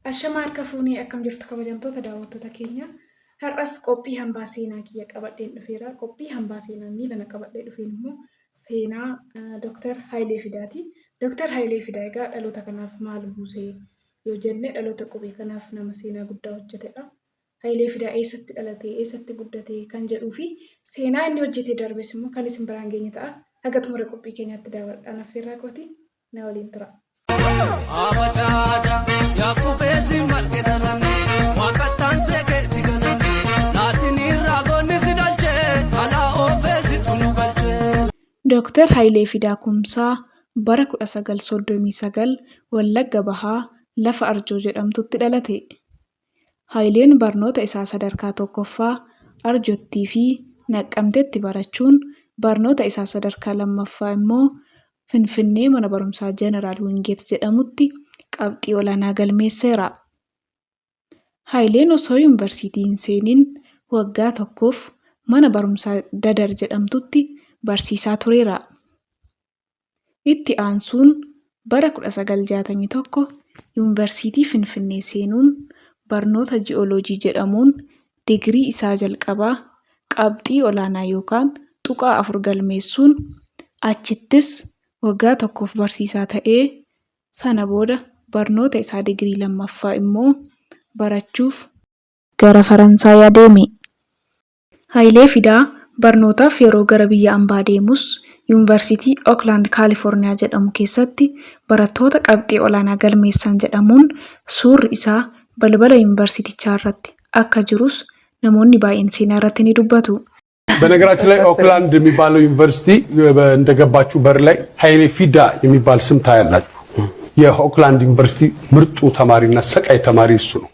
Ashamaa harka fuunee akkam jirtu kabajamtoota daawwattoota keenya. Har'as qophii hambaa seenaa kiyya qabadheen dhufeera. Qophii hambaa seenaa miilana qabadhee dhufeen immoo seenaa Dr. Hayilee Fidaati. Dr. Hayilee Fidaa egaa dhaloota kanaaf maal buusee yoo jenne dhaloota qubee kanaaf nama seenaa guddaa hojjetedha. Hayilee Fidaa eessatti dhalatee eessatti guddatee kan jedhuu fi seenaa inni hojjetee darbes immoo kan isin biraan geenye ta'a. Haga xumura qophii keenyaatti daawwadhaan affeerraa kooti na waliin tura. Dr. Hayilee Fidaa Kumsaa bara 1939 Wallagga Bahaa lafa Arjoo jedhamtutti dhalate. Hayileen barnoota isaa sadarkaa tokkoffaa Arjoottii fi Naqqamteetti barachuun barnoota isaa sadarkaa lammaffaa immoo Finfinnee mana barumsaa Jeneraal Wingeet jedhamutti qabxii olaanaa galmeesseera. Hayileen osoo yuunivarsiitii hin seeniin waggaa tokkoof mana barumsaa Dadar jedhamtutti barsiisaa tureera. Itti aansuun bara 1961 yuunivarsiitii Finfinnee seenuun barnoota ji'ooloojii jedhamuun digirii isaa jalqabaa qabxii olaanaa yookaan tuqaa 4 galmeessuun achittis waggaa tokkoof barsiisaa ta'ee sana booda barnoota isaa digirii lammaffaa immoo barachuuf gara Faransaay adeeme. Hayilee Fidaa barnootaaf yeroo gara biyya ambaa deemus yuunivarsiitii Oakland Kaalifoorniyaa jedhamu keessatti barattoota qabxii olaanaa galmeessan jedhamuun suurri isaa balbala yuunivarsiitichaa irratti akka jirus namoonni baay'een seenaa irratti ni dubbatu. በነገራችን ላይ ኦክላንድ የሚባለው ዩኒቨርሲቲ እንደገባችሁ በር ላይ ሀይሌ ፊዳ የሚባል ስም ታያላችሁ። የኦክላንድ ዩኒቨርሲቲ ምርጡ ተማሪና ሰቃይ ተማሪ እሱ ነው።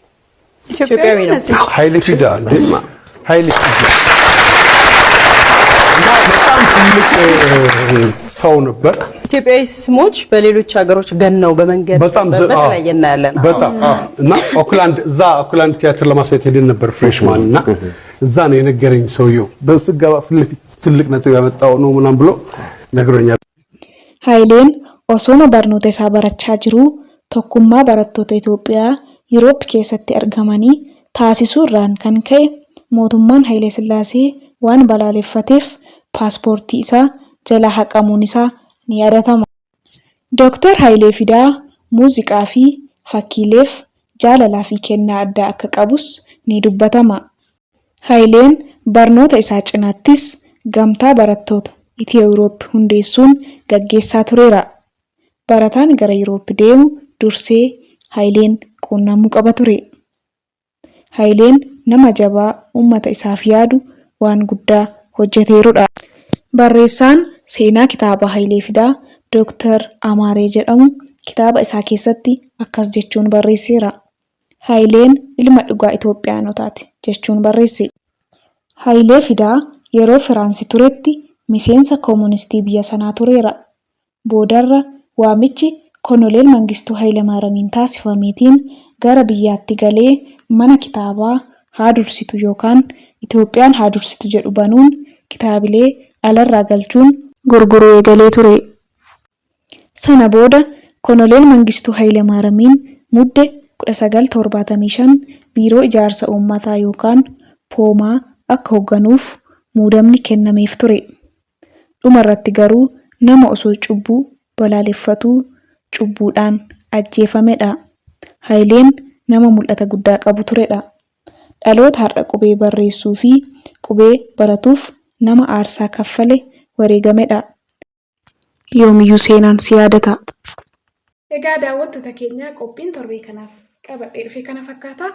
ኢትዮጵያዊ ነው ሀይሌ ፊዳ። ሀይሌ ፊዳ በጣም ትልቅ ሰው ነበር። ኢትዮጵያዊ ስሞች በሌሎች ሀገሮች ገነው በመንገድ በተለያየ እናያለን። በጣም እና ኦክላንድ ቲያትር ለማሳየት ሄደን ነበር ፍሬሽማን እና እዛ ነው የነገረኝ ሰውየው በስጋባ ፍልፊት ትልቅ ነጥብ ያመጣው ነው ምናምን ብሎ ነግሮኛል። Hayileen osoo barnoota isaa barachaa jiru tokkummaa barattoota Itoophiyaa Yuroop keessatti argamanii taasisuu irraan kan ka'e mootummaan Hayilee Sillaasee waan balaaleffateef paaspoortii isaa jala haqamuun isaa ni yaadatama. Dr. Hayilee Fidaa muuziqaa fi fakkiileef jaalalaa fi kennaa addaa akka qabus ni dubbatama. Hayileen barnoota isaa cinaattis gamtaa barattoota Itiyoo-Yuroop hundeessuun gaggeessaa tureera. Barataan gara Yuroop deemu dursee Hayileen quunnamuu qaba ture. Hayileen nama jabaa uummata isaaf yaadu waan guddaa hojjeteerudha. Barreessaan seenaa kitaaba Hayilee Fidaa Dr. Amaaree jedhamu kitaaba isaa keessatti akkas jechuun barreesseera. Hayileen ilma dhugaa Itoophiyaanotaati jechuun barreesse. Hayilee Fidaa yeroo Firaansi turetti miseensa koomunistii biyya sanaa tureera. Boodarra waamichi Koloneel Mangistuu Hayilemaaramiin taasifameetiin gara biyyaatti galee mana kitaabaa haa dursitu yookaan Itoophiyaan haa dursitu jedhu banuun kitaabilee alarraa galchuun gurguruu eegalee ture. Sana booda Koloneel Mangistuu Hayilemaaramiin mudde 1975 biiroo ijaarsa uummataa yookaan poomaa akka hoogganuuf muudamni kennameef ture. Dhumarratti garuu nama osoo cubbuu balaaleffatuu cubbuudhaan ajjeefamedha. Hayileen nama mul'ata guddaa qabu turedha. Dhaloota har'a qubee barreessuu fi qubee baratuuf nama aarsaa kaffale wareegamedha. Yoomiyyuu seenaan si yaadata. Egaa daawwattoota keenya qophiin torbee kanaaf qabadhee dhufe kana fakkaata.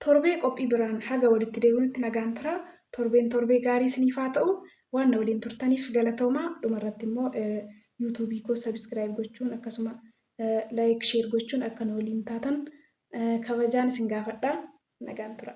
Torbee qophii biraan haga walitti deebinutti nagaan tura. Torbee gaarii isiniif haa ta'u. Waan waliin turtaniif galatoomaa. Dhumarratti immoo yuutuubii koo sabiskiraayib gochuun akkasuma laayik sheer gochuun akka nu waliin taatan kabajaan isin gaafadha. Nagaan tura.